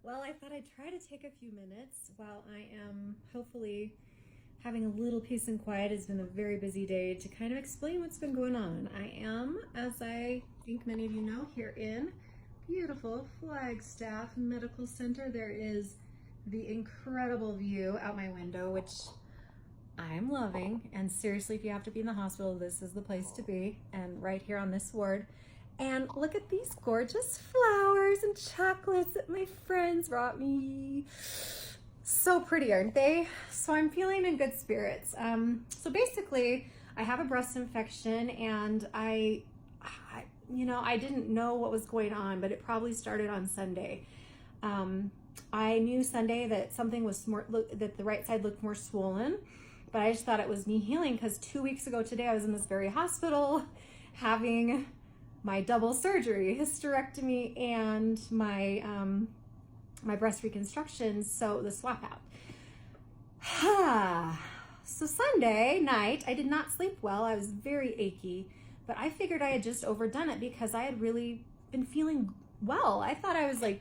Well, I thought I'd try to take a few minutes while I am hopefully having a little peace and quiet. It's been a very busy day to kind of explain what's been going on. I am, as I think many of you know, here in beautiful Flagstaff Medical Center. There is the incredible view out my window, which I'm loving. And seriously, if you have to be in the hospital, this is the place to be. And right here on this ward. And look at these gorgeous flowers and chocolates that my friends brought me. So pretty, aren't they? So I'm feeling in good spirits. So basically, I have a breast infection, and I didn't know what was going on, but it probably started on Sunday. I knew Sunday that something was that the right side looked more swollen, but I just thought it was me healing because 2 weeks ago today I was in this very hospital having my double surgery, hysterectomy and my my breast reconstruction, so the swap out. So Sunday night, I did not sleep well. I was very achy, but I figured I had just overdone it because I had really been feeling well. I thought I was like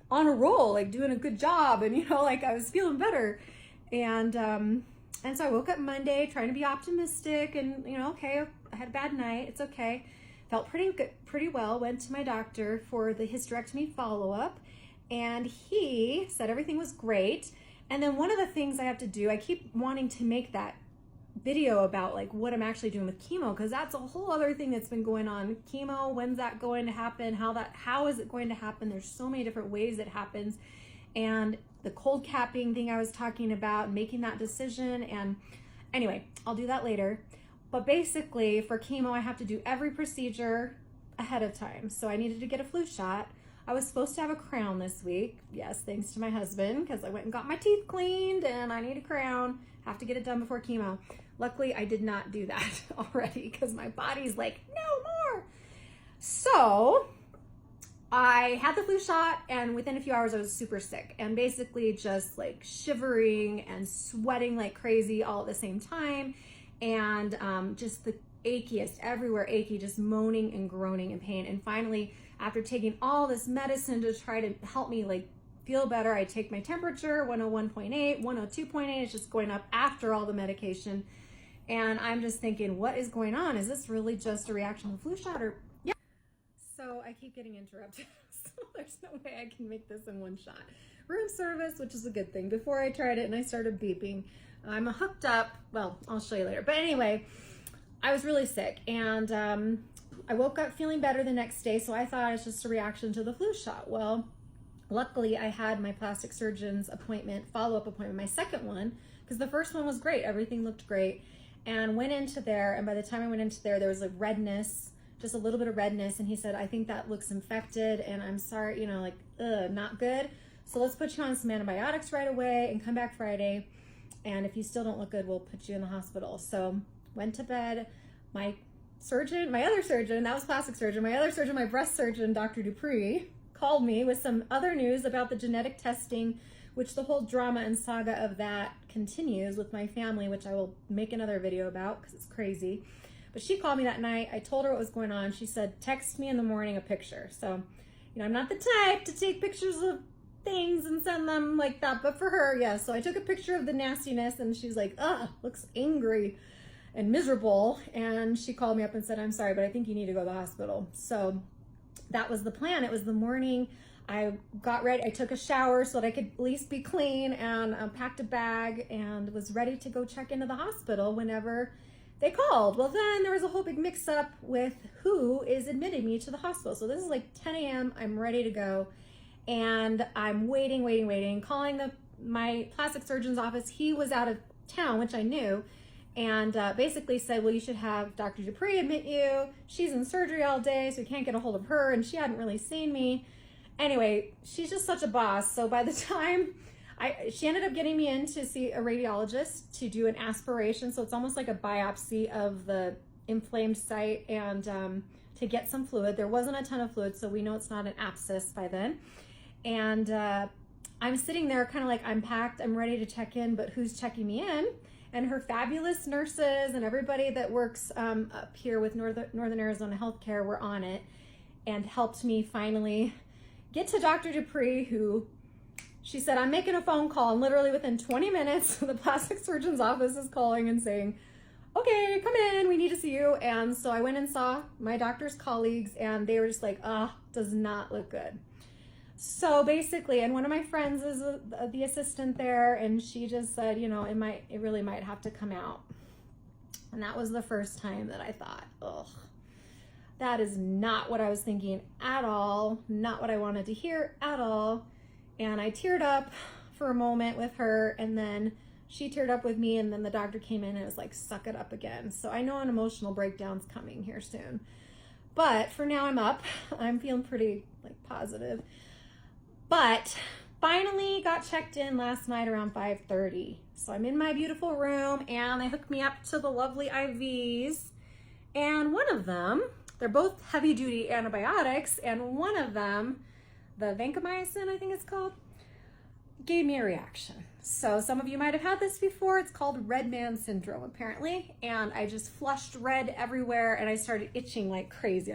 on a roll, like doing a good job, and like I was feeling better. And so I woke up Monday trying to be optimistic, and okay, I had a bad night. It's okay. Felt pretty good, pretty well. Went to my doctor for the hysterectomy follow-up, and he said everything was great. And then one of the things I have to do, I keep wanting to make that video about like what I'm actually doing with chemo, because that's a whole other thing that's been going on. Chemo, when's that going to happen? How is it going to happen? There's so many different ways it happens. And the cold capping thing I was talking about, making that decision. And anyway, I'll do that later. But basically for chemo, I have to do every procedure ahead of time. So I needed to get a flu shot. I was supposed to have a crown this week. Yes, thanks to my husband, because I went and got my teeth cleaned and I need a crown. Have to get it done before chemo. Luckily, I did not do that already because my body's like, no more. So I had the flu shot, and within a few hours I was super sick and basically just like shivering and sweating like crazy all at the same time. And just the achiest, everywhere achy, just moaning and groaning in pain. And finally, after taking all this medicine to try to help me like feel better, I take my temperature, 101.8, 102.8, it's just going up after all the medication. And I'm just thinking, what is going on? Is this really just a reaction to the flu shot? Or yeah. So I keep getting interrupted. So there's no way I can make this in one shot. Room service, which is a good thing. Before I tried it and I started beeping, I'm hooked up. Well, I'll show you later. But anyway, I was really sick, and I woke up feeling better the next day, so I thought it was just a reaction to the flu shot. Well, luckily I had my plastic surgeon's appointment, follow-up appointment, my second one, because the first one was great. Everything looked great. And went into there, and by the time I went into there, there was like redness, just a little bit of redness, and he said, I think that looks infected, and I'm sorry, not good. So let's put you on some antibiotics right away and come back Friday. And if you still don't look good, we'll put you in the hospital. So went to bed. My other surgeon, that was plastic surgeon, my breast surgeon, Dr. Dupree, called me with some other news about the genetic testing, which the whole drama and saga of that continues with my family, which I will make another video about because it's crazy. But she called me that night. I told her what was going on. She said, text me in the morning a picture. So, I'm not the type to take pictures of things and send them like that, but for her, yeah. So I took a picture of the nastiness, and she's like, looks angry and miserable. And she called me up and said, I'm sorry, but I think you need to go to the hospital. So that was the plan. It was the morning. I got ready. I took a shower so that I could at least be clean, and packed a bag and was ready to go check into the hospital whenever they called. Well, then there was a whole big mix up with who is admitting me to the hospital. So this is like 10 a.m. I'm ready to go. And I'm waiting, calling my plastic surgeon's office. He was out of town, which I knew, and basically said, well, you should have Dr. Dupree admit you. She's in surgery all day, so we can't get a hold of her, and she hadn't really seen me. Anyway, she's just such a boss. So by the time she ended up getting me in to see a radiologist to do an aspiration. So it's almost like a biopsy of the inflamed site, and to get some fluid. There wasn't a ton of fluid, so we know it's not an abscess by then. And I'm sitting there kind of like, I'm packed, I'm ready to check in, but who's checking me in? And her fabulous nurses and everybody that works up here with Northern Arizona Healthcare were on it and helped me finally get to Dr. Dupree, who she said, I'm making a phone call. And literally within 20 minutes, the plastic surgeon's office is calling and saying, okay, come in, we need to see you. And so I went and saw my doctor's colleagues, and they were just like, does not look good. So basically, and one of my friends is the assistant there, and she just said, it really might have to come out. And that was the first time that I thought, that is not what I was thinking at all, not what I wanted to hear at all. And I teared up for a moment with her, and then she teared up with me, and then the doctor came in and it was like, suck it up again. So I know an emotional breakdown's coming here soon. But for now, I'm up. I'm feeling pretty positive. But finally got checked in last night around 5:30. So I'm in my beautiful room, and they hooked me up to the lovely IVs. And one of them, they're both heavy duty antibiotics, and one of them, the vancomycin, I think it's called, gave me a reaction. So some of you might have had this before. It's called red man syndrome, apparently. And I just flushed red everywhere, and I started itching like crazy.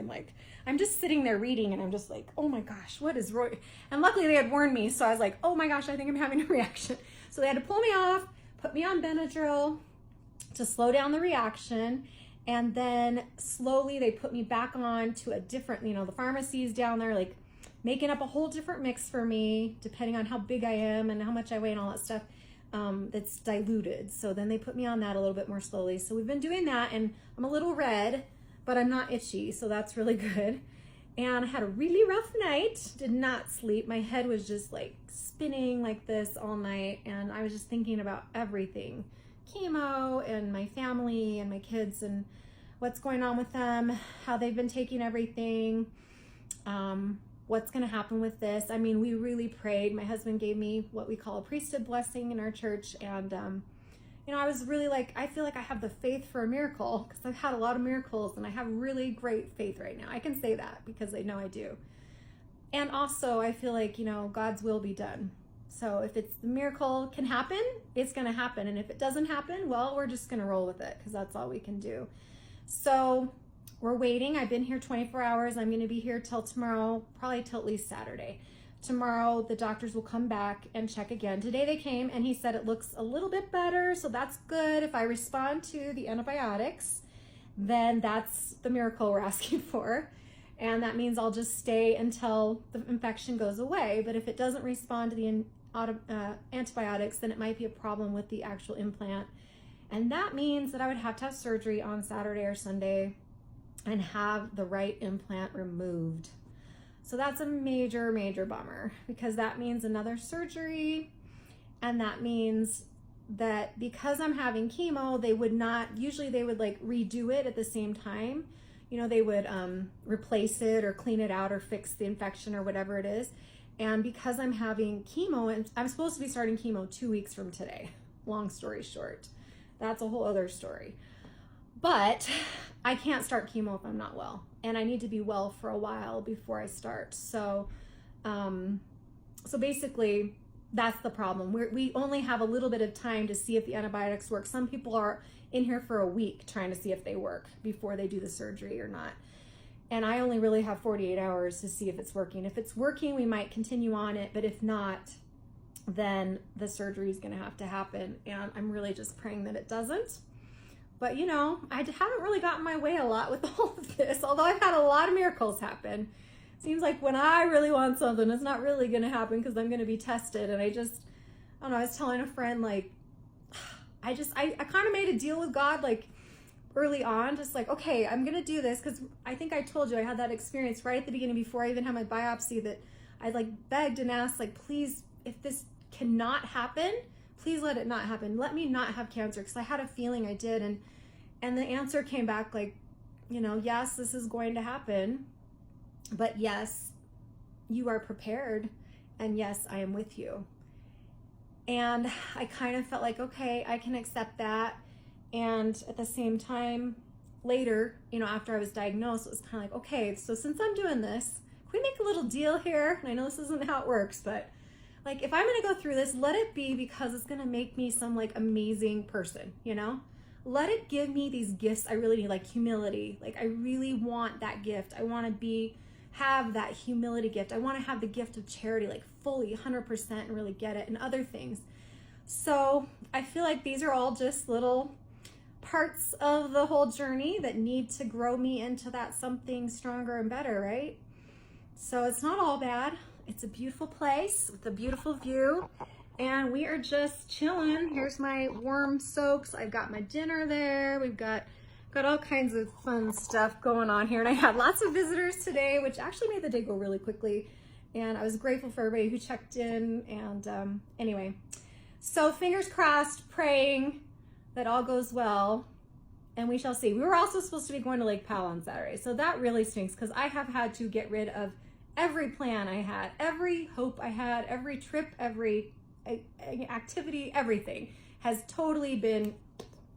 I'm just sitting there reading, and I'm just like, oh my gosh, what is Roy? And luckily they had warned me. So I was like, oh my gosh, I think I'm having a reaction. So they had to pull me off, put me on Benadryl to slow down the reaction. And then slowly they put me back on to a different, the pharmacies down there, making up a whole different mix for me, depending on how big I am and how much I weigh and all that stuff, that's diluted. So then they put me on that a little bit more slowly. So we've been doing that, and I'm a little red, but I'm not itchy, so that's really good. And I had a really rough night, did not sleep. My head was just spinning like this all night, and I was just thinking about everything. Chemo and my family and my kids and what's going on with them, how they've been taking everything, what's going to happen with this. I mean, we really prayed. My husband gave me what we call a priesthood blessing in our church. And, I was really I feel like I have the faith for a miracle, because I've had a lot of miracles, and I have really great faith right now. I can say that because I know I do. And also I feel like, God's will be done. So if the miracle can happen, it's going to happen. And if it doesn't happen, well, we're just going to roll with it, because that's all we can do. So we're waiting. I've been here 24 hours. I'm going to be here till tomorrow, probably till at least Saturday. Tomorrow, the doctors will come back and check again. Today they came, and he said it looks a little bit better, so that's good. If I respond to the antibiotics, then that's the miracle we're asking for. And that means I'll just stay until the infection goes away. But if it doesn't respond to the antibiotics, then it might be a problem with the actual implant. And that means that I would have to have surgery on Saturday or Sunday and have the right implant removed. So that's a major, major bummer, because that means another surgery. And that means that because I'm having chemo, they would redo it at the same time. They would replace it or clean it out or fix the infection or whatever it is. And because I'm having chemo, and I'm supposed to be starting chemo 2 weeks from today, long story short, that's a whole other story. But I can't start chemo if I'm not well, and I need to be well for a while before I start. So basically that's the problem. We only have a little bit of time to see if the antibiotics work. Some people are in here for a week trying to see if they work before they do the surgery or not. And I only really have 48 hours to see if it's working. If it's working, we might continue on it, but if not, then the surgery is going to have to happen. And I'm really just praying that it doesn't. But I haven't really gotten my way a lot with all of this, although I've had a lot of miracles happen. It seems like when I really want something, it's not really going to happen because I'm going to be tested. And I don't know, I was telling a friend, I kind of made a deal with God, early on, just okay, I'm going to do this. Because I think I told you I had that experience right at the beginning before I even had my biopsy, that I begged and asked, please, if this cannot happen, please let it not happen. Let me not have cancer, because I had a feeling I did. And the answer came back yes, this is going to happen, but yes, you are prepared, and yes, I am with you. And I kind of felt okay, I can accept that. And at the same time, later, after I was diagnosed, it was kind of okay, so since I'm doing this, can we make a little deal here? And I know this isn't how it works, but if I'm going to go through this, let it be because it's going to make me some amazing person, Let it give me these gifts I really need, humility. I really want that gift. I want to be have that humility gift. I want to have the gift of charity, like fully 100% and really get it, and other things. So I feel like these are all just little parts of the whole journey that need to grow me into that something stronger and better, right? So it's not all bad. It's a beautiful place with a beautiful view, and we are just chilling. Here's my warm soaks. I've got my dinner there. We've got all kinds of fun stuff going on here, and I had lots of visitors today, which actually made the day go really quickly, and I was grateful for everybody who checked in. And anyway, so fingers crossed, praying that all goes well, and we shall see. We were also supposed to be going to Lake Powell on Saturday, so that really stinks because I have had to get rid of every plan I had, every hope I had, every trip, every activity, everything has totally been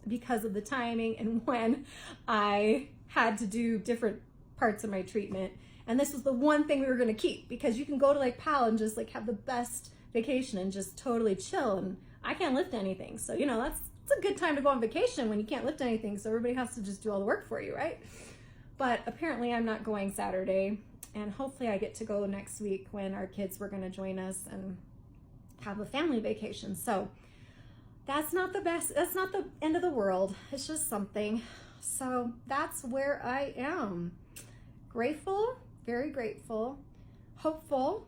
because of the timing and when I had to do different parts of my treatment. And this was the one thing we were going to keep, because you can go to Lake Powell and just like have the best vacation and just totally chill, and I can't lift anything. So, you know, it's a good time to go on vacation when you can't lift anything, so everybody has to just do all the work for you, right? But apparently I'm not going Saturday, and hopefully I get to go next week when our kids were going to join us and have a family vacation. So that's not the best, that's not the end of the world. It's just something. So that's where I am. Grateful, very grateful, hopeful.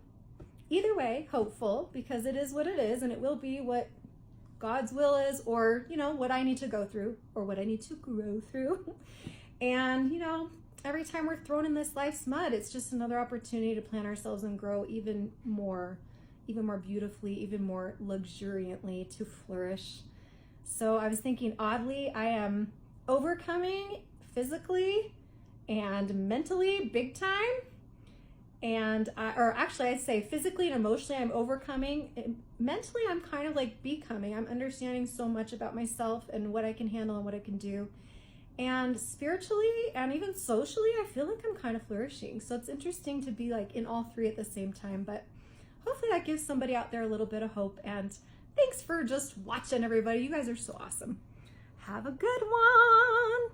Either way, hopeful, because it is what it is, and it will be what God's will is, or, you know, what I need to go through, or what I need to grow through. And, you know, every time we're thrown in this life's mud, it's just another opportunity to plant ourselves and grow even more beautifully, even more luxuriantly, to flourish. So I was thinking, oddly, I am overcoming physically and mentally big time. And I'd say physically and emotionally I'm overcoming. Mentally, I'm kind of like becoming. I'm understanding so much about myself and what I can handle and what I can do. And spiritually and even socially, I feel like I'm kind of flourishing. So it's interesting to be like in all three at the same time. But hopefully that gives somebody out there a little bit of hope. And thanks for just watching, everybody. You guys are so awesome. Have a good one.